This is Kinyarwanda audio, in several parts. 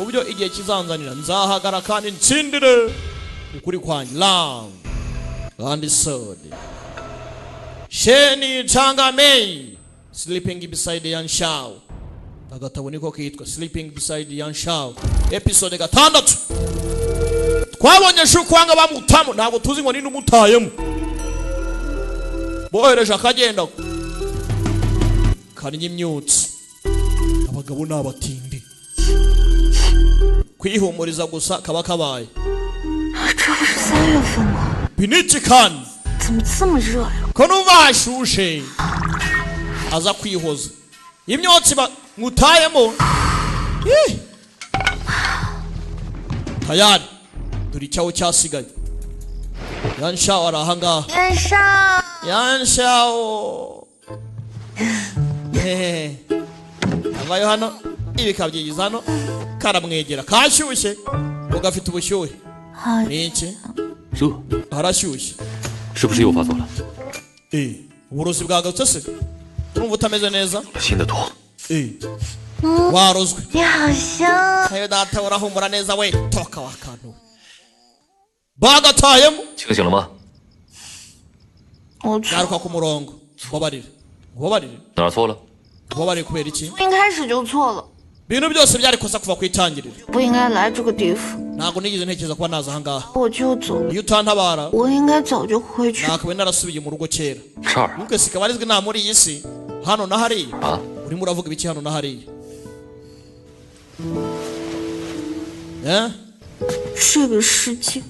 mu byo igihe kizanzanira nzahagara kandi nsindire ukuri kwanjye. Long and sword. Sheni Changamei sleeping beside Yan Shao. Agatabo niko kitwa Sleeping Beside Yan Shao. Episode 6. Twabonye shukwanga bamutamo ntabwo tuzi ngo ninde umutayemo. Bohereje akagenda kandi imyutsi. Abagabo n'abatindi. Kwihumuriza gusa kaba kabaye. 这不是3月份吗？ Biniki kan 怎么这么热呀？ ko nubashushe aza kwihoza. Imyotsi mutayemo. Tayari duri cyawo cyasigaye. Yan Shao arahanga. Yan Shao. Avayo hano ibikabyigiza hano karamwegera kashyushye ugafite ubushyuhe. Niki? 热。 Harashyushye. 是不是又发作了？ uburozi bwagarutse se? Urumva utameze neza? 新的毒。 warozwe. 你好香。 Ayo data urahumura neza we toka wakantu. Bagatayemo. 清醒了吗？ 我 Garuka ku murongo. Ngobarire. Ngobarire. 哪儿错了？ Ngobarire kubera iki? 从一开始就错了， Bintu byose byari kosa kuva kwitangirira. 不应该来这个地方， Ntago nigeze ntekereza kuba naza ahangaha. 我就走了。 Iyo utantabara 我应该早就回去。 nakabe narasubiye mu rugo kera. 这儿 Nuke sikabarizwe nta muri iyi si. Hano na hariya. 啊， Urimo uravuga ibiki hano na hariya? 这个世界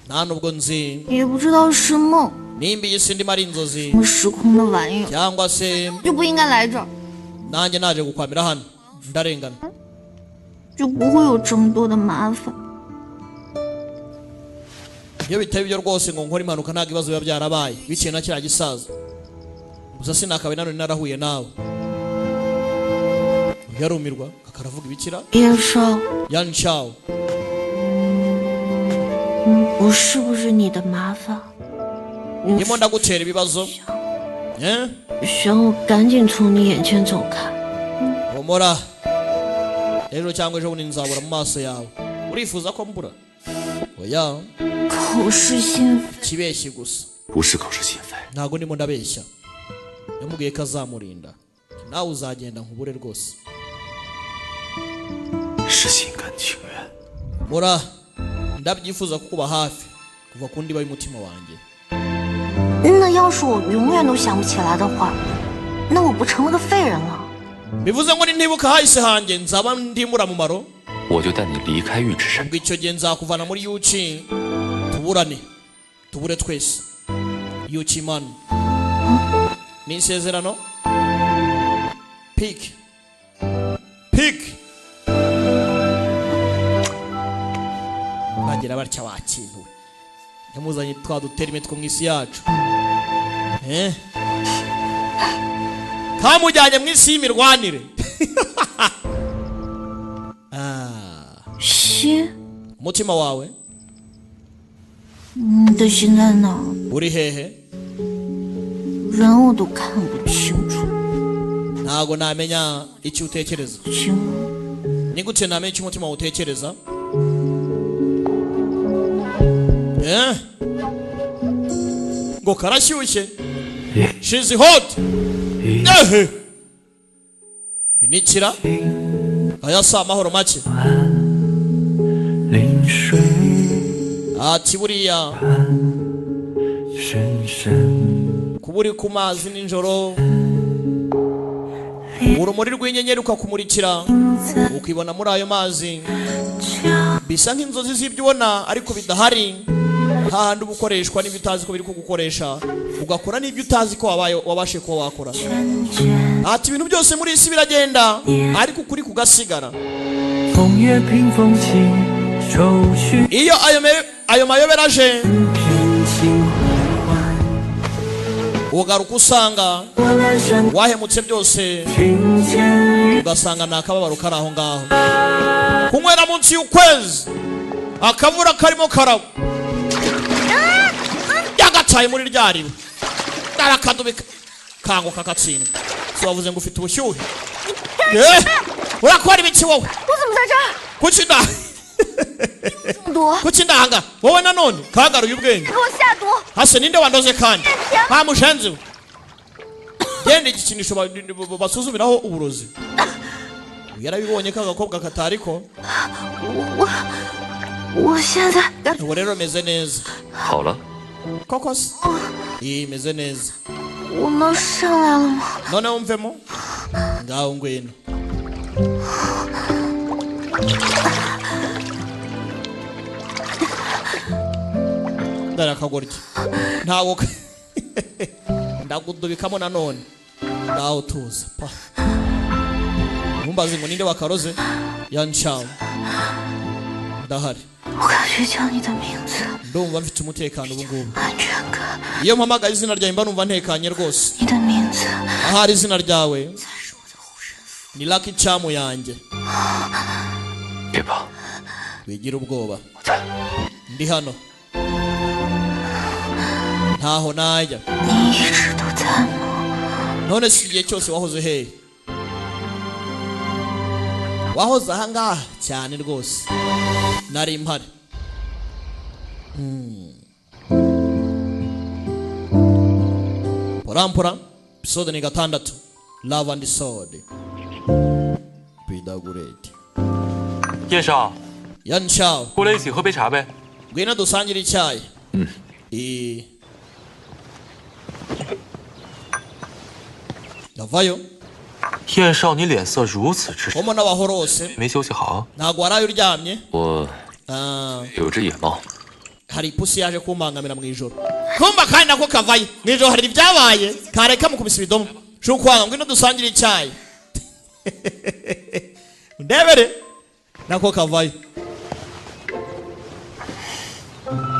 Nta nubwo nzi 也不知道是梦， nimba iyi si ndimo ari inzozi 什么时空的玩意儿， cyangwa se 就不应该来这儿， nanjye naje gukwamira hano ndarengana. 就不会有这么多的麻烦。 Iyo bitaba ibyo rwose ngo nkore impanuka ntabwo ibibazo biba byarabaye biciye na kiriya gisaza. Gusa sinakabe nanone narahuye nawe. Yarumirwa kakaravuga ibikira. 叶少， Yan Shao. 我是不是你的麻烦？ Ndimo ndagutera ibibazo. 想我赶紧从你眼前走开。 Humura. Ejo cyangwa ejo bundi nzabura mu maso yawe. Urifuza ko mbura? Oya. 口是心非， Kibeshye gusa. 不是口是心非。 Ntago ndimo ndabeshya. Yamubwiye ko azamurinda. Nawe uzagenda nkubure rwose. 是心甘情愿。 Mura ndabyifuza kukuba hafi kuva ku ndiba y'umutima wanjye. 那要是我永远都想不起来的话，那我不成了个废人了？ Bivuze ngo nintibuka hahise hanjye nzaba ndimura mumaro. 我就带你离开玉之身。 Ubwo icyo gihe nzakuvana muri Yuchi. Tuburane. Tubure twese. Yuchi man. Ni isezerano. Pick. Bagira batya wakintu. Yamuzanye twa duterime two mwisi yacu. Kamujyanye mwisi y'imirwanire. 心， Umutima wawe 你的心在哪儿？ uri hehe? 人我都看不清楚。 Ntago namenya icyo utekereza. 请 Ni gute namenya icyo umutima utekereza? Ngo karashyushye. She's hot. Binikira. Aya si amahoro make. Ati buriya kuba uri ku mazi nijoro urumuri rw'inyenyeri ukakumurikira ukibona muri ayo mazi bisa nk'inzozi z'ibyo ubona ariko bidahari hahandi uba ukoreshwa n'ibyo utazi ko biri kugukoresha ugakora n'ibyo utazi ko wabashe kuba wakora. Ati ibintu byose muri isi biragenda ariko ukuri kugasigara. Iyo ayo mayobera aje ugaruka usanga wahemutse byose ugasanga ni akababaro kari aho ngaho. Kunywera munsi y'ukwezi akavura karimo karagwa yagataye muri rya riba arakadubika kanguka katsindwa. So wavuze ngo ufite ubushyuhe urakora ibiki wowe? 我怎么在这儿？ kuki nda 这么多， kuki ndanga wowe nanone kagaruye ubwenge 给我下毒！ hase ninde wandoze kandi nta mushenzi genda igikinisho basuzumiraho uburozi yarabibonye ko agakobwa katariko 我现在 ubu rero meze neza 好了， koko se iyi meze neza 我能上来了吗？ none wumvemo ngaho ngwino dore akagoryi ntago ndagudubikamo nanone ngaho tuza pa ntumbaze ngo ninde wakaroze yanshawe ndahari 我感觉叫你的名字， ndumva mfite umutekano ubu ngubu 安全感。 iyo mpamagaye izina ryawe mba numva ntekanye rwose 你的名字 ahari izina ryawe 才是我的护身符。 ni lucky charm yanjye 别怕， wigira ubwoba 我在。 ndi hano ntaho najya 你一直都在吗？ none si igihe cyose wahoze hehe wahoze ahangaha cyane rwose nari mpari porampora episode ni 6 love and sword pidagurete 叶少， yanshaw 过来一起喝杯茶呗。 ngwino dusangire icyayi ndavayo 叶少，你脸色如此之差， umona wahorose 没休息好。 ntabwo waraye uryamye 我 Ah, 有只野猫， hari ipusi yaje kumbangamira mu ijoro kumba kandi nako kavayo mu ijoro hari ibyabaye kareka mukubise ibidomo shukwanga ngwino dusangire icyayi ndebere nako kavayo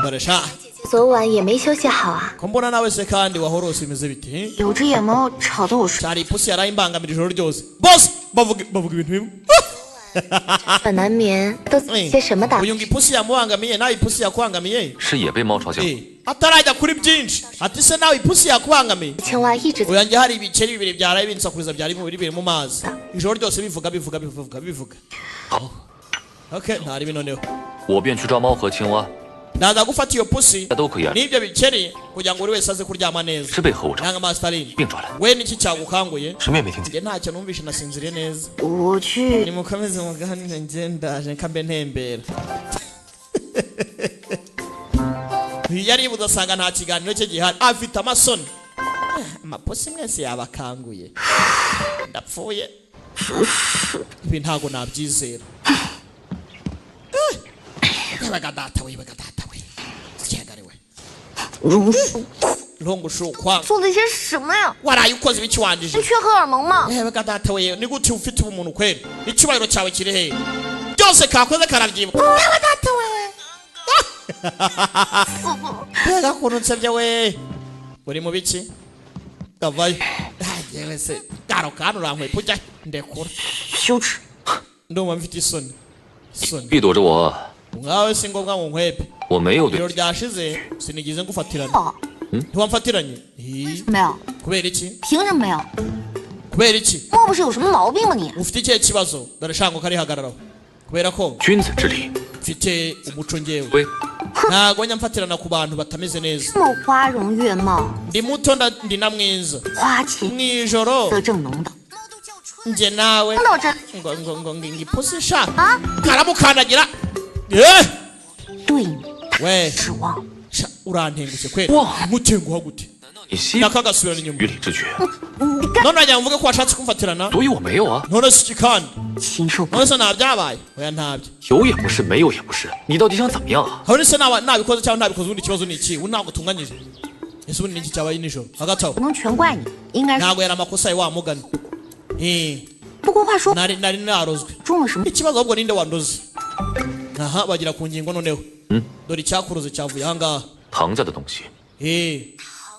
dore sha 昨晚也没休息好啊， ko mbona nawe se kandi wahorose bimeze bite 有只野猫吵得我睡， cyari ipusi yaraye imbangamira ijoro ryose bose bavuga ibintu bimwe 很难眠，都些什么打？ uyu ngo ipusi yamubangamiye nawe ipusi yakwangamiye 是也被猫嘲笑。 atarajya kuri byinshi ati se nawe ipusi yakubangamiye 青蛙一直在 oya njye hari ibikeri bibiri byaraye binsakuriza byari biri mu mazi ijoro ryose bivuga 好， okay ntari binoneho 我便去抓猫和青蛙， ndaza gufata iyo pusi 大家都可以啊， n'ibyo bikeri kugira ngo buri wese aze kuryama neza 是被和我找 nanga masterine 并抓来。 we niki cyagukanguye 什么也没听见。 njye ntacyo numvishe nasinziriye neza 我去 nimukomeze muganire njye ndaje nkambe ntembera yari budasanga nta kiganiro cye gihari afite amasoni amapusi mwese yabakanguye ndapfuye ibi ntago nabyizera yebaga data we sikegare we 榕树 ntongushukwanga 做了些什么呀？ waraye ukoze ibiki wanjije 是缺荷尔蒙吗？ yebaga data we ni gute ufite ubumuntu kwera icyubahiro cyawe kiri hehe byose kakoze karabyibuka yebaga data we mbega ukuntu nsebye we uri mu biki kavayo yewe se karo kantu urankwepa ujya ndekura 羞耻！ ndumva mfite isoni 别躲着我， nkawe si ngombwa ngo nkwepe 我没有 ijoro 对。 ryashize sinigize ngufatirana 哦， ntiwamfatiranye 没有， kubera iki 凭什么没有？ kubera iki 莫不是有什么毛病吗你？ ufite ikihe kibazo dore shango karihagararaho kubera ko 君子之礼， mfite umuco ngewe 喂， ntago njya mfatirana ku bantu batameze neza 这么花容月貌， ndi muto ndi na mwiza 花钱 mu ijoro 色正浓的， njye nawe 听到这 ngo ipusi sha 啊， karamukandagira 对你 we 失望。 sha urantengutse kweli Wow. mutenguha gute 你西 nakagasubirana inyuma 于理之举， 你干 none wagira ngo mvuge ko washatse kumfatirana 所以我没有啊， none si iki kandi 禽兽不 none se nta byabaye oya ntabyo 有也不是，没有也不是，你到底想怎么样啊？ none se nabikoze cyangwa ntabikoze ubundi ikibazo ni iki ubu ntabwo utunganyije ese ubundi ni iki cyabaye nijoro hagati aho 不能全怪你，应该是。 ntabwo yari amakosa ye wa mugani不过话说， nari narozwe 中了什么？ ikibazo ahubwo ninde wandoze aha bagira ku ngingo noneho dore icyakuroze cyavuye ahangaha 唐家的东西，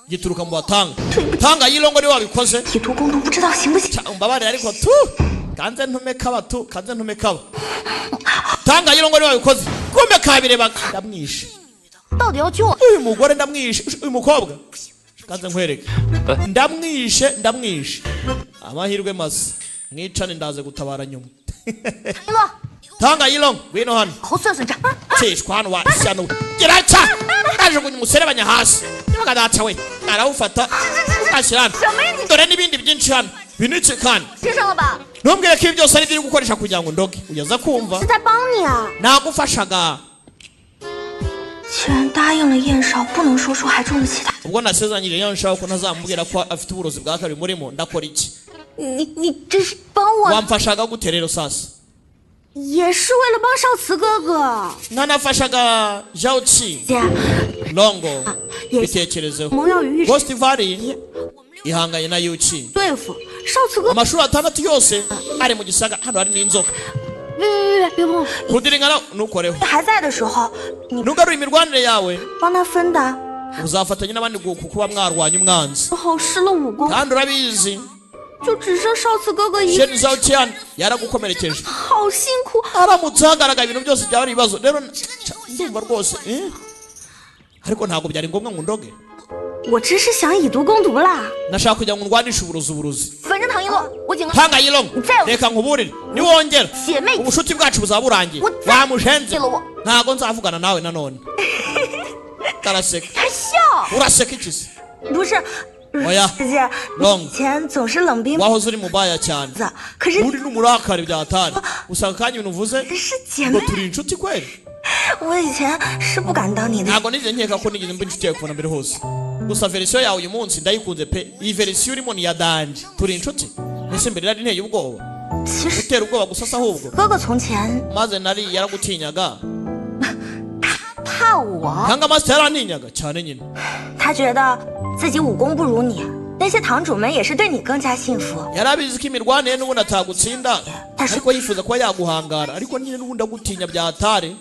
gituruka mu batanga tanga y'irongo niwe wabikoze 铁图公主不知道行不行？ mbabarire ariko tu kanze ntume kaba tu kanze ntume kaba tanga y'irongo niwe wabikoze kumbe kabireba ndamwishe 到底要救我？ uyu mugore ndamwishe uyu mukobwa kanze nkwereke ndamwishe amahirwe masa mwicane ndaze gutabara nyuma 林洛， tanga yilong ngwino hano 好算算账。 cishwa hano washyano geraca ndajugunya umuserebanya hasi niba data we arawufata ashyira hano dore n'ibindi byinshi hano binitse kandi 接上了吧？ ntumbwire ko ibi byose ari byo gukoresha kugira ngo ndoge ugeza kumva 是在帮你啊！ nagufashaga 既然答应了燕少，不能说出还中了其他。 ubwo nasezeranyije yanshaho ko ntazamubwira ko afite uburozi bwa kabiri murimo ndakora iki 你这是帮我， wamfashaga gute rero sasa 也是为了帮少慈哥哥。 nkanafashaga jawuci 姐， longo 也 bitekerezeho 蒙耀宇 Ghost Valley ihanganye na yuki 对付少慈哥。 amashuri atandatu yose ari mu gisaga hano hari n'inzoka 别碰！ kudiringana ntukoreho 还在的时候，你 ntugarure imirwanire yawe 帮他分的， uzafatanya n'abandi kuba mwarwanya umwanzi 之后失了武功， kandi urabizi 就只剩少慈哥哥一个， Shen Zhaoqian yaragukomerekeje 好辛苦。 aramutse hagaragara ibintu byose byaba ari ibibazo rero ndumva rwose ariko ntabwo byari ngombwa ngo ndoge 我只是想以毒攻毒啦。 nashaka kugira ngo ndwanishe uburozi 反正唐一诺，我警告 hanga yilong 你再 reka nkuburire niwongera 姐妹 ubushuti bwacu buzaba burangiye我再 wamushenze 记了我， ntabwo nzavugana nawe nanone karaseka 还笑。 uraseka iki se 不是， oya 姐姐， Long 你以前总是冷冰冰 wahoze uri mubaya cyane 的，可是 uri n'umurakari byatari usanga kandi ibintu uvuze 是姐 ngo 妹。 turi inshuti kweli 我以前是不敢当你的， ntabwo nigeze nkeka ko nigeze mba inshuti yawe kuva na mbere hose gusa verisiyo yawe uyu munsi ndayikunze pe iyi verisiyo urimo ni iya danje turi inshuti ese mbere nari nteye ubwoba 其实 utera ubwoba gusa se ahubwo 哥哥从前 maze nari yaragutinyaga 怕我， cyangwa master yarantinyaga cyane nyine 他觉得自己武功不如你，那些堂主们也是对你更加信服。 yari abizi ko imirwanire n'ubundi atagutsinda Tasha- ariko yifuza kuba yaguhangara ariko nyine n'ubundi agutinya byatare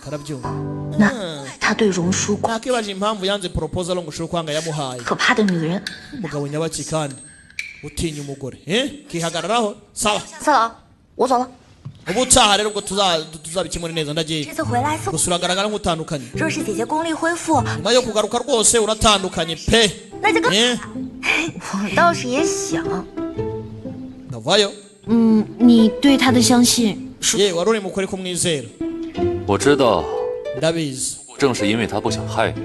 karabyumva 那他对荣叔 nakibaje impamvu yanze proposal ngo ushobora kwanga yamuhaye 可怕的女人。 umugabo nyabaki kandi utinya umugore kihagararaho sawa 三老，我走了。 ubu utaha rero ubwo tuzabikemura neza 这 ndagiye 次回来送， gusa uragaragara nk'utandukanye 若是姐姐功力恢复， nyuma yo kugaruka rwose uratandukanye pe 那就更…… 哎 我倒是也想， ndavayo 你对他的相信是 ye wari uri mukore kumwizera 我知道， ndabizi 正是因为他不想害你，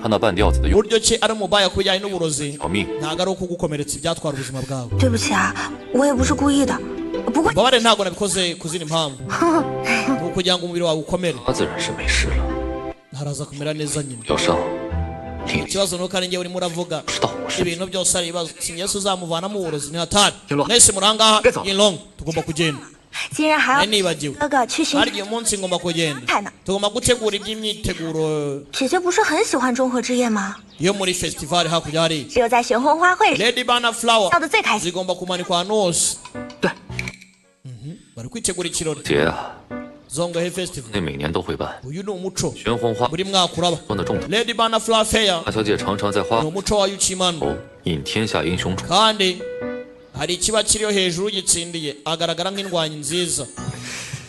他那半吊子的用 uburyo ki ari umubaya ku bijyanye n'uburozi 条命， ntabwo ari ukugukomeretsa ibyatwara ubuzima bwawe 对不起啊，我也不是故意的，不过 mbabare ntabwo nabikoze ku zindi mpamvu ni ukugira ngo umubiri wawe ukomere 他自然是没事了。 ntaraza kumera neza nyine 要伤，你 ikibazo nuko ari njye urimo uravuga 知道我是 ibintu byose ari ibibazo si yesu uzamuvanamo uburozi ni hatari Yinlong. mwese murangaha Get out. yinlong tugomba kugenda 竟然还要 nari nibagiwe 哥哥去寻 hari igihe umunsi ngomba kugenda 看呢。 tugomba gutegura iby'imyiteguro 姐姐不是很喜欢中和之夜吗？ yo muri festival hakurya hari 只有在玄红花会时 lady bana flower 笑得最开心。 zigomba kumanikwa ahantu hose 对， bari kwitegura ikirori 节啊， zongahe festival 那每年都会办 uyu ni umuco 玄红花 buri mwaka uraba 端的重头。 lady bana flower fair 大小姐常常在花 ni umuco wa yukimana 头引天下英雄出， kandi hari ikiba kiriho hejuru ugitsindiye agaragara nk'indwanyi nziza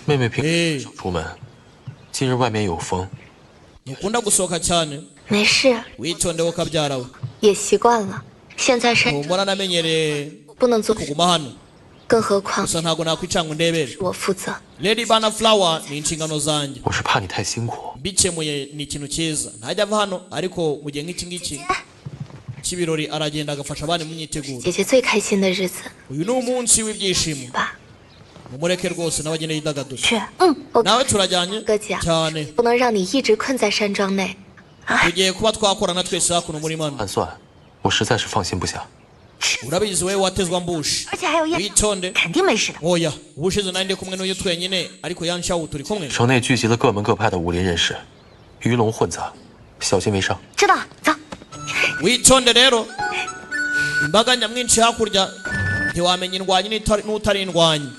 妹妹平 Eh 少出门，今日外面有风， ntukunda gusohoka cyane 没事， witondeho kabyara we 也习惯了。现在山 humura namenyereye 不能做， kuguma hano 更何况 gusa ntabwo nakwica ngo ndebere 我负责。 lady bana flower ni inshingano zanjye 我是怕你太辛苦。 mbikemuye ni ikintu cyiza ntajya ava hano ariko mu gihe nk'iki ngiki cy'ibirori aragenda agafasha abandi mu myiteguro 姐姐最开心的日子 uyu ni umunsi w'ibyishimo 吧？ mumureke rwose nawe agende yidagadure 去， 我 nawe turajyanye 哥姐， cyane 不能让你一直困在山庄内。 tugiye kuba twakorana twese hakuno muri mano 暗算，我实在是放心不下。 urabizi wowe watezwa mbushi 而且还有燕， witonde 肯定没事的。 oya ubushize nari ndi kumwe n'uyu twenyine ariko yanshawu turi kumwe 城内聚集了各门各派的武林人士，鱼龙混杂，小心为上。 知道了，走。 witonde rero imbaga nyamwinshi hakurya ntiwamenya indwanyi n'utari indwanyi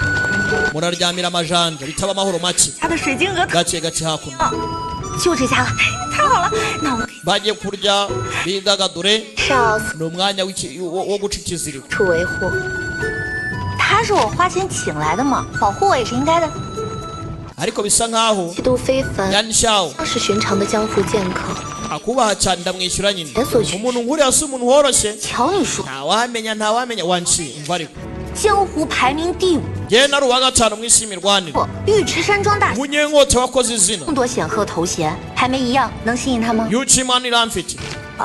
muraryamira amajanja bitaba amahoro make 他的水晶鹅 gake gake hakuno 就这家了，太好了，那我们 bagiye kurya bidagadure 少死 ni umwanya wo guca ikiziriko 处维护， 他是我花钱请来的嘛，保护我也是应该的。 ariko bisa nkaho 气度非凡， yanshawu 像是寻常的江湖剑客。 akubaha cyane ndamwishyura nyine Yesu. umuntu nkuriya si umuntu woroshye 瞧你说， ntawamenya wanciye umva ariko 江湖排名第5， njye nari uwa gatanu mu isi y'imirwanire 尉迟山庄大 umunyenkota wakoze izina 众多显赫头衔，还没一样能吸引他吗？ Yuchimani iramfite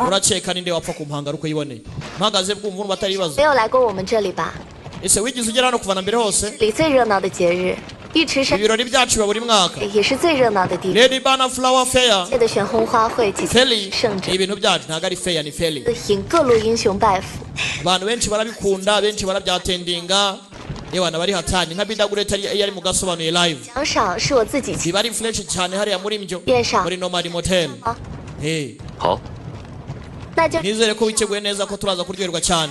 urakeka ninde wapfa kumpanga ari uko yiboneye mpagaze bwumva urumva atari ibibazo 没有来过我们这里吧？ ese wigeze ugera hano kuva na mbere hose 里最热闹的节日，尉迟山 ibirori byacu biba buri mwaka 也是最热闹的地方。 Lady Bana Flower Fair 界的选红花会即将 Feli 盛 ni 整， ibintu byacu ntabwo ari fair ni Feli 引各路英雄拜服。 abantu benshi barabikunda benshi barabyatendinga yewe bari hatani nka bidagureta yari mu gasobanuye live 奖赏是我自己请 biba ari fresh cyane hariya muri mbyo 宴上， muri Nomad Motel 好， hey 好， 那就 nizere ko witeguye neza ko turaza kuryoherwa cyane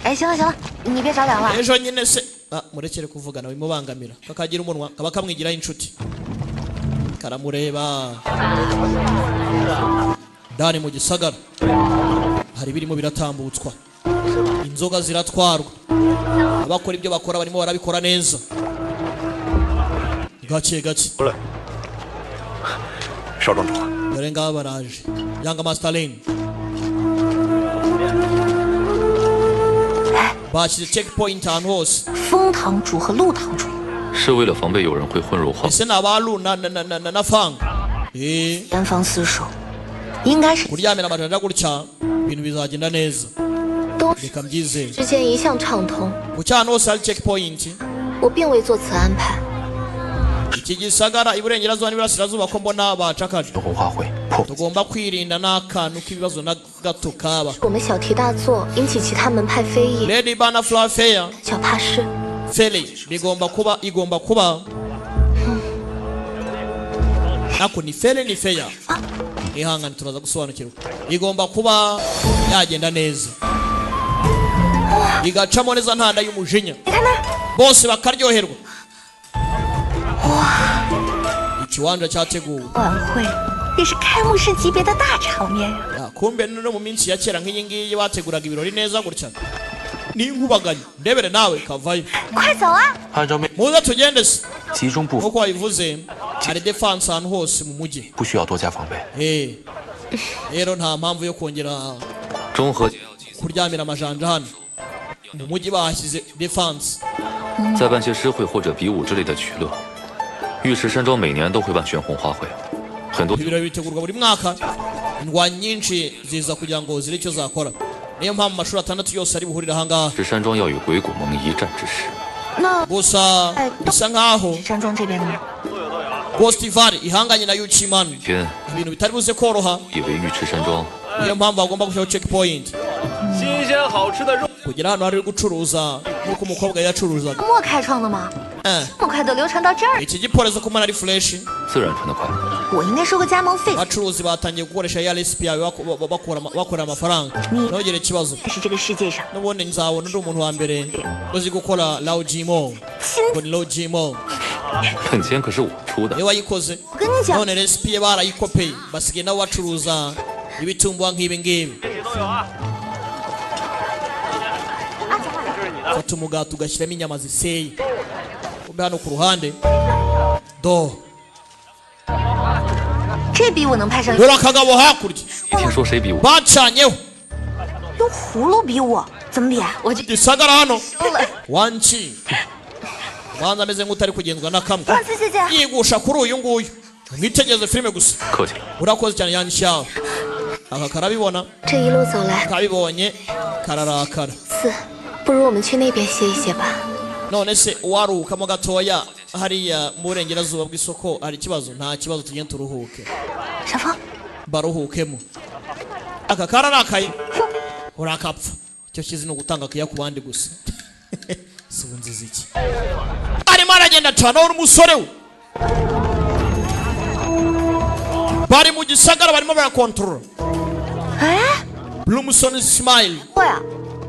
哎，行了行了，你别着凉了。 ejo nyine se murekere kuvugana bimubangamira kakagira umunwa kaba kamwigiraho inshuti karamureba ndani mu gisagara hari ibirimo biratambutswa inzoga ziratwarwa abakora ibyo bakora barimo barabikora neza gake gake 少庄主， dore ngaba baraje yanga Master Lane bashyize checkpoint ahantu hose 风堂主和陆堂主 是为了防备有人会混入皇。 ese ni abalu na fang eh 严防死守，应该是 kuryamira amajanja gutya ibintu bizagenda neza 都 reka mbyizere 之间一向畅通， ku cyana hose hari checkpoint 我并未做此安排。 iki gisagara iburengerazuba n'iburasirazuba ko mbona bacakaje 红花会破， tugomba kwirinda n'akantu k'ibibazo na gato kaba 我们小题大做，引起其他门派非议， Lady Bana Flower Fair 脚怕事。 Feli igomba kuba ako ni Feli ni Fair ihangane turaza gusobanukirwa igomba kuba yagenda neza igacamo neza ntanda y'umujinya bose bakaryoherwa ikiwanja cyateguwe 晚会，也是开幕式级别的大场面呀。 kumbe no mu minsi ya kera nk'iyi ngiyi bateguraga ibirori neza gutya n'inkubaganya ndebere nawe kavayo 快走啊！ 按照命 muze tugende se 集中部 nk'uko wabivuze hari defense ahantu hose mu mujyi 不需要多加防备。 rero nta mpamvu yo kongera 中和节要祭祀， kuryamira amajanja hano mu mujyi bahashyize defense 再办些诗会或者比武之类的取乐。尉迟山庄每年都会办悬红花会，很多 ibirori bitegurwa buri mwaka indwanyi nyinshi ziza kugira ngo zire icyo zakora niyo mpamvu amashuri atandatu yose ari buhurire ahangaha 尉迟山庄要与鬼谷盟一战之势。 那 gusa bisa nkaho 山庄这边呢？ Ghost Valley ihanganye na Yuchimani 天 ibintu bitari buze koroha 以为尉迟山庄 niyo mpamvu bagomba gushyiraho checkpoint 新鲜好吃的肉， kugira hano hari gucuruza nk'uko umukobwa yacuruzaga 莫开创的吗？这么快都流传到这儿， iki gipolisi ko mbona ari fresh 自然传得快。 我应该收个加盟费。 abacuruzi batangiye gukoresha ya recipe yawe bakora amafaranga ntugire ikibazo 但是这个世界上， n'ubundi nzabona undi umuntu wa mbere uzi gukora Laojimo ngo ni Laojimo 本钱可是我出的， niwe wayikoze 我跟你讲， none recipe ye barayikopeye basigaye nabo bacuruza ibitumbuwa nk'ibi ngibi fata umugati ugashyiramo inyama ziseye kumbe hano ku ruhande do 这比我能派上 dore akagabo hakurya 你听说谁比我？ bacanyeho 用葫芦比我，怎么比啊？我就 gisagara hano 输了。 wanci banza ameze nk'utari kugenzwa na kamwe 万次谢谢。 yigusha kuri uyu nguyu mwitegereze filime gusa 客气了。 urakoze cyane yandishaho aka karabibona 这一路走来， kabibonye kararakara 不如我们去那边歇一歇吧。 none se uwaruhukamo gatoya hariya mu burengerazuba bw'isoko hari ikibazo nta kibazo tugende turuhuke 小芳， baruhukemo aka kararakaye urakapfa icyo kizi ni ugutanga akiya ku bandi gusa si ubu nziza iki arimo aragenda acanaho n'umusore we bari mu gisagara barimo barakontorora 哎， Bloomson Smile 我呀，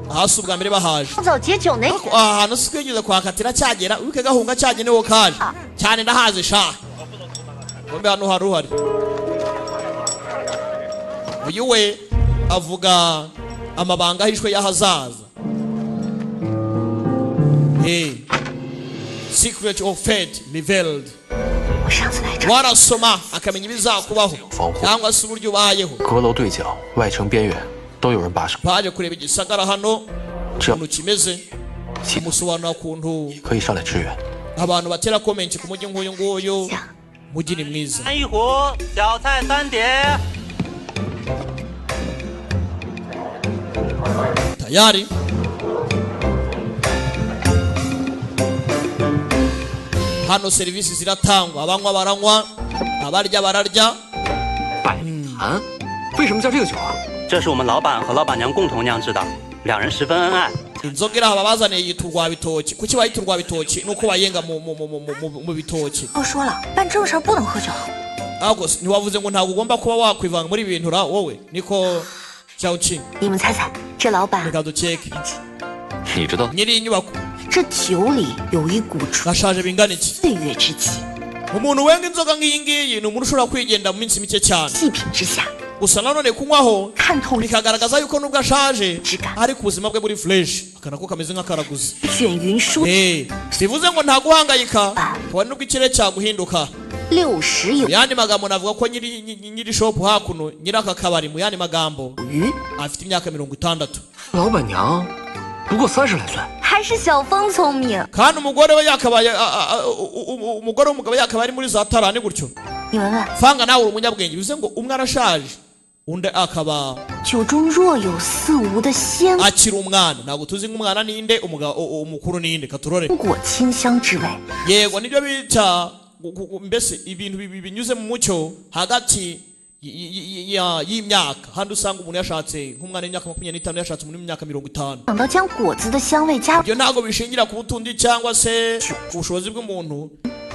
hasi ubwa mbere bahaje 放走解酒那个。 aha hantu si twigeze kuhakatira cyagera wibuke gahunga cyagenewe kaje cyane ndahazi sha bombe hano hari uhari uyu we avuga amabanga ahishwe y'ahazaza secret of fate revealed 我上次来这儿， warasoma akamenya ibizakubaho 防护 cyangwa se uburyo ubayeho 阁楼对角、外城边缘都有人把守， baje kureba igisagara hano 这 ukuntu kimeze musobanura kuntu 可以上来支援。 abantu batera comment ku mujyi nk'uyu nguyu 想 mujyi ni mwiza 一壶，小菜3碟。 tayari hano serivisi ziratangwa abanywa baranywa abarya bararya 百坛，为什么叫这个酒啊？ 这是我们老板和老板娘共同酿制的，两人十分恩爱。 inzoga iri aha babazaniye yitwa urwabitoki kuki bayita urwabitoki nuko bayenga mu bitoki 我说了，办正事儿不能喝酒。 ahubwo ntiwavuze ngo ntabwo ugomba kuba wakwivanga muri ibi bintu ra wowe niko cyawuki 你们猜猜，这老板 reka dukeke 你知道 nyiri iyi nyubako 这酒里有一股 gashaje bingana iki 岁月之气， umuntu wenga inzoga nk'iyi ngiyi ni umuntu ushobora kwigenda mu minsi mike cyane 细品之下， gusa nanone kunywaho 看透 bikagaragaza yuko nubwo ashaje Chika. ariko ubuzima bwe buri fresh akana ko kameze nk'akaraguzi 卷云舒 bivuze ngo nta guhangayika kabone nubwo ikirere cyaguhinduka 60有 mu yandi magambo navuga ko nyiri shop hakuno nyiri aka kabari mu yandi magambo 余， afite imyaka 60 老板娘不过30来岁， 还是小峰聪明。 kandi umugore we yakabaye umugore w'umugabo yakabaye ari muri za tarani gutyo 你闻闻， fanga nawe uri umunyabwenge bivuze ngo umwe arashaje undi akaba 酒中若有似无的鲜 akiri umwana ntabwo tuzi nk'umwana ninde umukuru ninde katurore 果清香之味， yego nibyo bita mbese ibintu binyuze mu mucyo hagati y'imyaka handi usanga umuntu yashatse nk'umwana w'imyaka 25 yashatse umuntu w'imyaka 50 想到将果子的香味加入 ibyo ntabwo bishingira ku butundi cyangwa se ku bushobozi bw'umuntu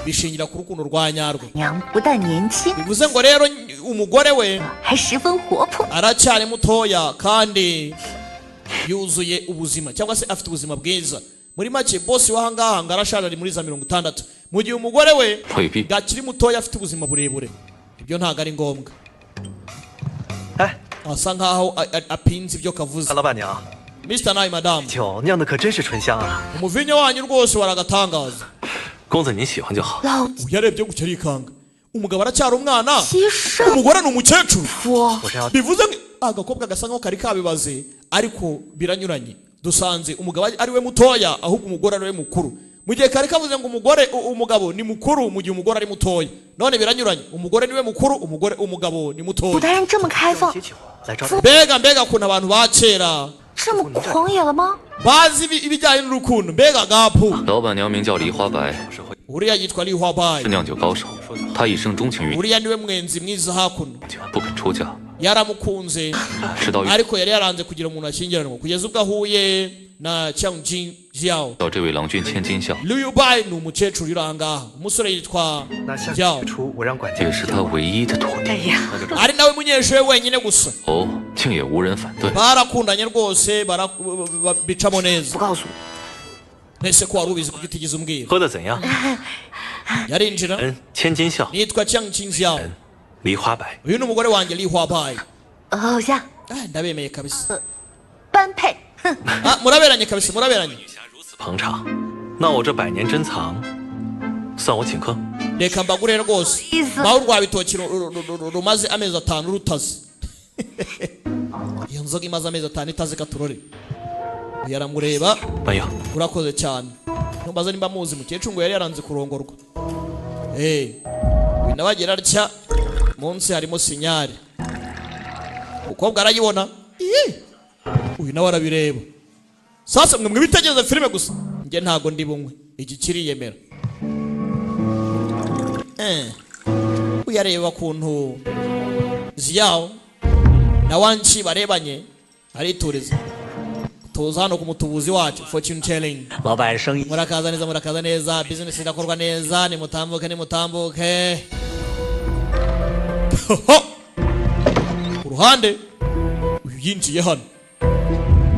bishingira ku rukundo rwa nyarwo 娘，不但年轻， bivuze ngo rero umugore we 还十分活泼。 aracyari mutoya kandi yuzuye ubuzima cyangwa se afite ubuzima bwiza muri make bosi w'ahangaha ngo arashaje ari muri za 60 mu gihe umugore we Maybe. gakiri mutoya afite ubuzima burebure ibyo ntabwo ari ngombwa 哎， asa nkaho apinze ibyo kavuze 老板娘， Mr. Nai Madam 酒酿的可真是醇香啊！ umuvinyo wanyu rwose waragatangaza 公子您喜欢就好。 老 uyarebye gutya arikanga umugabo aracyari umwana 其实 umugore ni umukecuru 说 我是要 bivuze ngo agakobwa gasa nkaho kari kabibaze ariko biranyuranye dusanze umugabo ari we mutoya ahubwo umugore ari we mukuru mu gihe kari kavuze ngo umugabo ni mukuru mu gihe umugore ari mutoya none biranyuranye umugore niwe mukuru umugabo ni 古 mutoya 代人这么开放， 些酒来招待。 mbega ukuntu abantu ba kera 这么狂野了吗？ bazi ibijyanye n'urukundo mbega gapu 老板娘名叫梨花白， uriya yitwa Lihua Bai 是酿酒高手，她一生钟情于你， uriya niwe mwenzi mwiza hakuno 不肯出嫁， yaramukunze 直到遇 ariko yari yaranze kugira umuntu ashyingiranwa kugeza ubwo ahuye na Qiangjin Jiao 到这位郎君千金笑， Liu Bai ni umukecuru uri ahangaha umusore yitwa 那下 Jiao 月初我让管家 也是他唯一的徒弟。 ari nawe munyeshuri wenyine gusa 哦，竟也无人反对。 barakundanye rwose bicamo 不 neza 告诉我， ntese ko wari ubizi kuko utigeze umbwira 喝的怎样？ yarinjira 千金笑， nitwa Qiangjin Jiao 梨花白。 uyu ni umugore wanjye Lihua Bai 偶像 ndabemeye kabisa 般配，哼， muraberanye kabisa muraberanye 如此捧场，那我这百年珍藏，算我请客。 reka mbagure rwose 意思 baho urwabitoki rumaze amezi 5 rutaze iyo nzoga imaze amezi 5 itaze katurore yaramureba 没有， urakoze cyane ntumbaze nimba muzi mukecuru ngo yari yaranze kurongorwa uyu nawe agira atya munsi harimo sinyari umukobwa arayibona uyu nawe arabireba sasa mwe mwibitegereza filime gusa njye ntago ndi bumwe iki kiriyemera uyareba kuntu Jiao na Wanchi barebanye aritureza tuza hano ku mutubuzi wacu fortune telling 老板生意 murakaza neza business irakorwa neza nimutambuke ku ruhande uyu yinjiye hano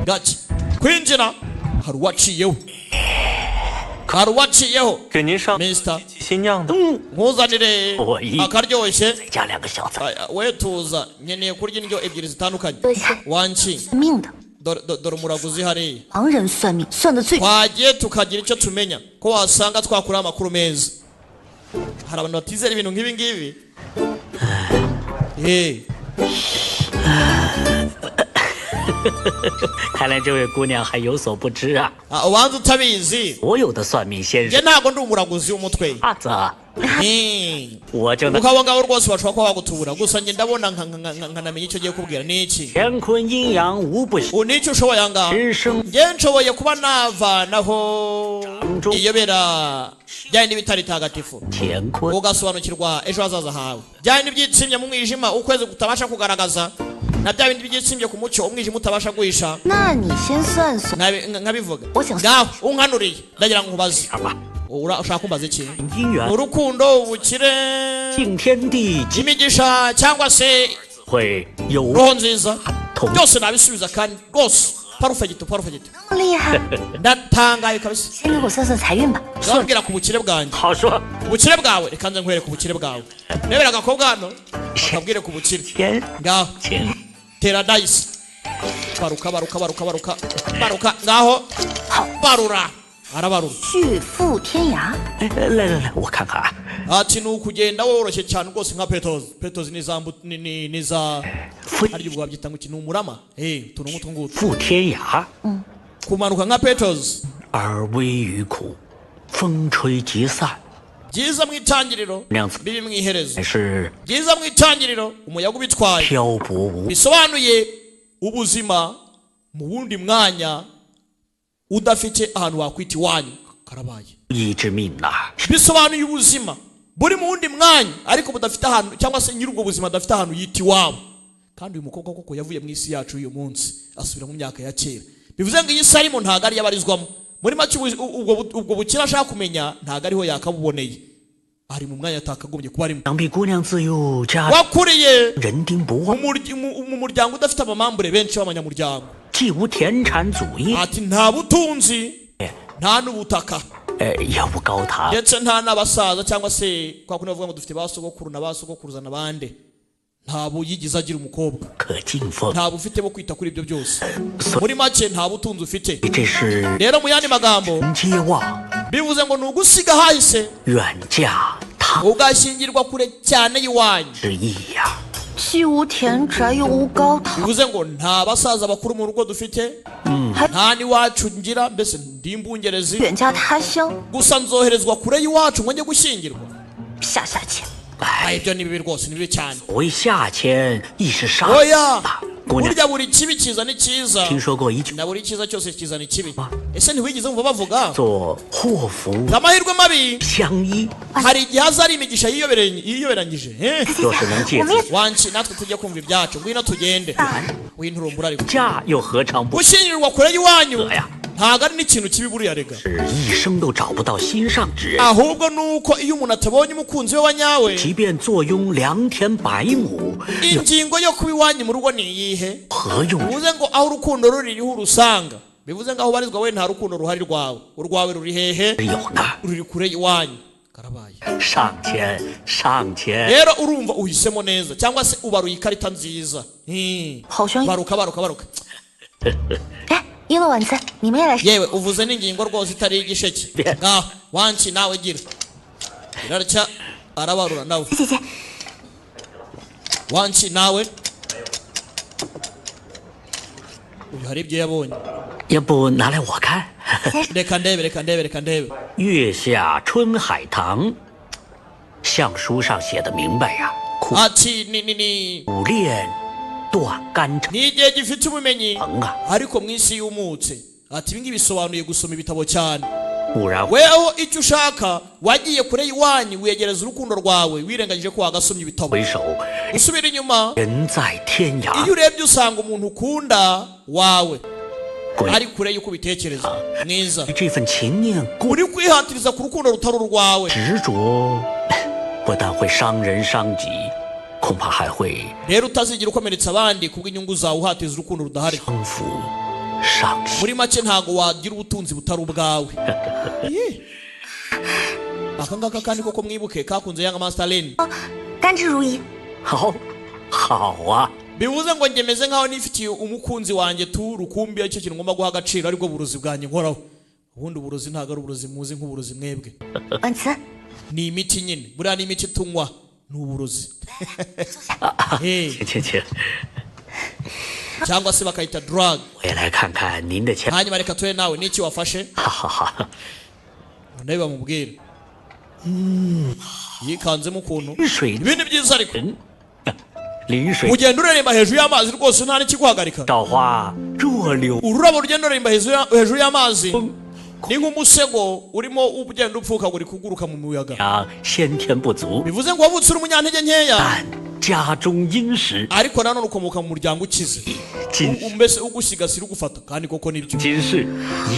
gake kwinjira hari uwaciyeho 给您上 Mr. 新酿的， nkuzanire Oyi. akaryoshye 再加2个小菜。 we tuza nkeneye kurya indyo ebyiri zitandukanye 多谢。 wanchi 命的 dore umuraguzi hariya 盲人算命算的最准。 twagiye tukagira icyo tumenya ko wasanga twakura amakuru meza hari abantu batizera ibintu nk'ibi ngibi 看来这位姑娘还有所不知啊。 ubanza utabizi 所有的算命先 njye 生， ntabwo ndi umuraguzi w'umutwe 阿子， 我就能 kuko abo ngabo rwose bashobora kuba bagutubura gusa njye ndabona nkanamenya icyo ugiye kubwira ni iki 乾坤阴阳无不 ni icyo ushoboye ahangaha 只生 njye nshoboye kuba navanaho iyobera byari n'ibitari tagatifu 乾坤， ugasobanukirwa ejo hazaza hawe byari n'ibyitsimye mu mwijima ukwezi kutabasha kugaragaza na bya bindi byitsimye ku mucyo umwijima utabasha guhisha 那你先算算， nkabivuga 我想 ngaho unkanuriye ndagira ngo nkubaze 好吧， ushaka kumbaza iki 姻缘 urukundo ubukire 敬天地 imigisha cyangwa se 会有 roho nziza 同 byose nabisubiza kandi rwose parufegito parufegito 那么厉害， ndatangaye kabisa 先给我算算财运吧。 ndababwira ku bukire bwanjye 好说。 ubukire bwawe reka nze nkwereke ubukire bwawe rebera agakobwa hano akabwire ku bukire 天 ngaho 请 tera dayisi baruka baruka baruka baruka baruka ngaho barura arabarura 巨富天涯， 来来来，我看看啊， ati ni ukugenda woroshye cyane rwose nka petozi petozi ni za 富 harya ubwo babyita ngo iki ni umurama utuntu nk'utu ngutu 富天涯， kumanuka nka petozi 而微于苦，风吹即散， byiza mu itangiriro 那样子 bibi mu iherezo 乃是 byiza mu itangiriro umuyaga ubitwaye 漂泊无 bisobanuye ubuzima mu wundi mwanya udafite ahantu wakwita iwanyu karabaye 义之命呐、 bisobanuye ubuzima buri mu wundi mwanya ariko budafite ahantu cyangwa se nyiri ubwo buzima adafite ahantu yita iwabo kandi uyu mukobwa koko yavuye mu isi yacu uyu munsi asubira mu myaka ya kera bivuze ngo iyi si arimo ntabwo ariyo abarizwamo muri make ubwo bukire ashaka kumenya ntabwo ariho yakabuboneye ari mu mwanya atakagombye kuba arimo 想必姑娘自幼家 wakuriye 人丁不旺， mu muryango udafite abamambure benshi b'abanyamuryango 既无田产祖业， ati nta butunzi nta n'ubutaka 也无高堂， ndetse nta n'abasaza cyangwa se kwa kundi bavuga ngo dufite ba sogokuru na ba sogokuruza n'abandi ntabo yigize agira umukobwa 可敬奉。 ntabo ufite bo kwita kuri ibyo byose muri make nta butunzi ufite 这是 rero mu yandi magambo 接望 bivuze ngo ni ugusiga hahise 远嫁他 ugashyingirwa kure cyane y'iwanyu 之意呀、 既无田宅又无高堂， bivuze ngo nta basaza bakuru mu rugo dufite nta n'iwacu ngira mbese ndi imbungerezi 远嫁他乡， gusa nzoherezwa kure y'iwacu ngo njye gushyingirwa 下下签。 ibyo ni bibi rwose ni bibi cyane 所谓下签亦是杀 oya 姑娘 burya buri kibi kiza ni cyiza 听说过一句 na buri cyiza cyose kizana ikibi ese ntiwigeze wumva bavuga 做祸福 amahirwe mabi 相依， hari igihe haza ari imigisha yiyoberanyije 若是能借此 wanki natwe tujye kumva ibyacu ngwino tugende winturumbura ariko 嫁又何尝不 gushyingirirwa kure y'iwanyu 呀？ ntabwo ari n'ikintu kibi buriya rega 是一生都找不到心上之人， ahubwo ni uko iyo umuntu atabonye umukunzi we wa nyawe 即便坐拥良田百亩，又 ingingo yo kuba iwanyu mu rugo ni iyihe 何用？ bivuze ngo aho urukundo ruri niho urusanga bivuze ngo aho ubarizwa we nta rukundo ruhari rwawe urwawe ruri hehe 有呢？ ruri kure iwanyu karabaye 上签，上签， rero urumva uhisemo neza cyangwa se ubaruye ikarita nziza 好像 baruka baruka baruka 哎，英乐晚餐，你们也来。 yewe uvuze n'ingingo rwose itari igisheke ngaho wanki nawe gira irarya arabarura nawe 姐姐， wanki nawe uyu hari ibyo yabonye 要不拿来我看？ reka ndebe reka ndebe reka ndebe 月下春海棠，相书上写的明白呀，苦 ati ni 苦练断肝肠 ni igihe gifite ubumenyi 啊， ariko mu isi y'umutse ati ibi ngibi bisobanuye gusoma ibitabo cyane 不然 weho icyo ushaka wagiye kure y'iwanyu wiyegereza urukundo rwawe wirengagije ko wagasomye ibitabo 回首 usubira inyuma 人在天涯 iyo，urebye usanga umuntu ukunda wawe 鬼 ari kure y'uko ubitekereza mwiza 这份情念过 uri kwihatiriza ku rukundo rutari urwawe 执着，不但会伤人伤己，恐怕还会 rero utazigira ukomeretsa abandi kubw'inyungu zawe uhatiriza urukundo rudahari 伤福伤心。 muri make ntago wagira ubutunzi butari ubwawe Ye. aka ngaka kandi koko mwibuke kakunze yanga Master Lane 甘之如饴。 好，好啊！ bivuze ngo njye meze nkaho nifitiye umukunzi wanjye tu rukumbi aricyo kintu ngomba guha agaciro aribwo burozi bwanjye nkoraho ubundi uburozi ntabwo ari uburozi muzi nk'uburozi mwebwe 晚餐， ni imiti nyine buriya ni imiti tunywa ni uburozi 请请请， cyangwa se bakayita drug. 我也来看看您的钱。 hanyuma reka turebe nawe n'iki wafashe. 哈哈哈。 nawe bamubwira yikanzemo ukuntu 水 ibintu byiza ariko 人，临水 ugenda ureremba hejuru y'amazi rwose nta n'ikiguhagarika. 稻花弱柳， ururabo rugenda ruremba hejuru y'amazi ni nk'umusego urimo ugenda upfukagura kuguruka mu muyaga. 先天不足， bivuze ngo wavutse uri umunyantege nkeya 但家中殷实， ariko nanone ukomoka mu muryango ukize 今 mbese ugusigasira ugufata kandi koko nibyo. 今世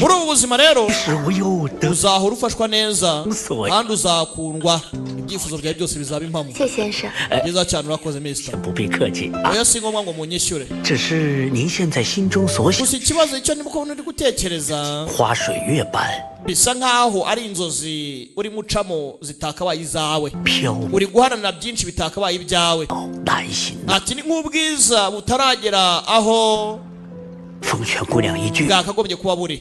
muri ubu buzima rero 是无忧得 uzahora ufashwa neza Usohoye. kandi uzakundwa ibyifuzo byawe byose bizaba impamo. 谢先生， byiza cyane urakoze mister. 不必客气啊。 oya si ngombwa ngo munyishyure. 只是您现在心中所想， gusa ikibazo icyo ndimo kubona uri gutekereza 花水月般 bisa nkaho ari inzozi urimo ucamo zitakabaye izawe. 飘渺 uri guharanira byinshi bitakabaye ibyawe. 难行啊。 ati ni nk'ubwiza butaragera aho 奉劝姑娘一句， bwakagombye kuba buri.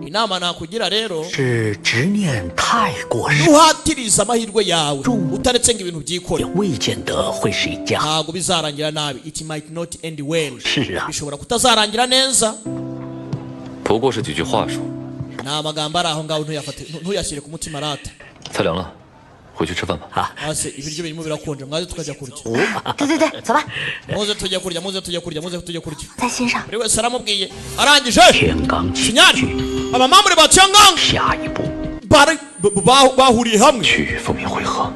inama nakugira rero 是执念太过深， nuhatiriza amahirwe yawe utaretse ngo ibintu byikore 也未见得会是一家。 ntabwo bizarangira nabi. it might not end well. 是啊， bishobora kutazarangira neza. 不过是几句话术， ni amagambo ari aho ngaho ntuyashyire ku mutima rata. 菜凉了，回去吃饭吧。 hasi ibiryo birimo birakonje mwaze tukajya kurya. 对对对，走吧， muze tujya kurya muze tujya kurya muze tujya kurya. 在心上。 buri wese aramubwiye arangije. 天罡起 sinyari 居， abamambure ba Tiangang 下一步 bahuriye hamwe 去奉命会合。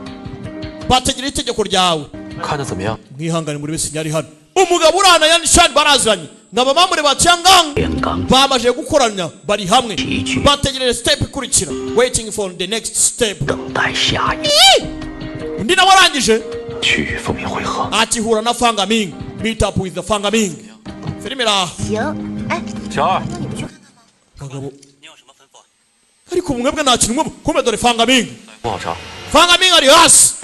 bategereje itegeko ryawe. 看得怎么样？ mwihangane muri wese sinyari hano. umugabo urana yani shani baraziranye n'abamambure ba Tiangang 天罡 bamaze gukoranya bari hamwe 起居， bategereje step ikurikira waiting for the next step. 等待下一步。 undi nawe arangije 去奉命会合。 akihura na Fangaming meet up with the Fangaming. filime iraha. 行，哎， 小二， 那你们去看看。 bagabo 你有什么吩咐？ ariko mwebwe nta kintu mwumva kumbe dore Fangaming. 不好查。 Fangaming ari hasi.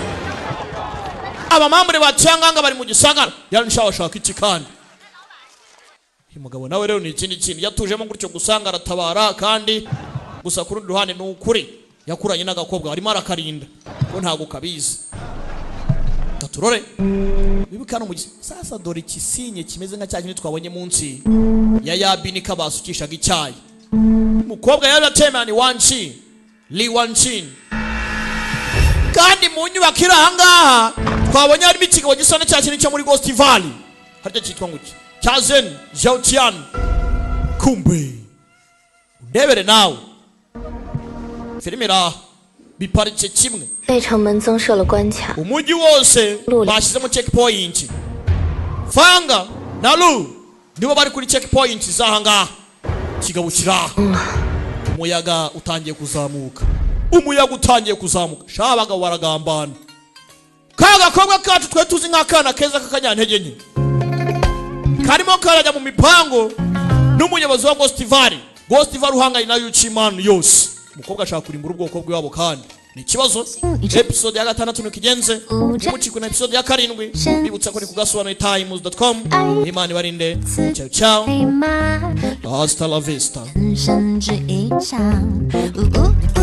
abamambure ba Tiangang bari mu gisagara yanshawashaka iki kandi. uyu mugabo nawe rero ni ikindi kintu yatujemo gutyo gusanga aratabara kandi gusa ku rundi ruhande ni ukuri yakuranye n'agakobwa arimo arakarinda ko ntago kabizi. gaturore bibukana mu sasa dore ikisinye kimeze nka cya kintu twabonye munsi ya yabini kabasukishaga icyayi. umukobwa yari atemani Wanchin Li Wanchin kandi mu nyubako iri aha ngaha twabonye harimo ikigabo gisa na cya kintu cyo muri Ghost Valley harya cyitwa ngo cya Zen Zhaotian. kumbe ndebere nawe filime iraha biparitse kimwe. 内城门增设了关卡， umujyi wose Luli. bashyizemo checkpoint. Fanga na Lu nibo bari kuri checkpoint z'aha ngaha. kigabo kiraha. umuyaga utangiye kuzamuka. sha abagabo baragambana. ka gakobwa kacu twe tuzi nk'akana keza k'akanyantege nke karimo karajya mu mipango n'umuyobozi wa Ghost Valley. Ghost Valley uhanganye na Yuchimanu yose. umukobwa ashaka kurimbura ubwoko bw'iwabo kandi ni ikibazo. episode ya 6 nukigenze umuciko na episode ya 7 bibutsa ko ni kugasobanura times.com. Imana ibarinde. ciao ciao hasta la vista. 人生只一场。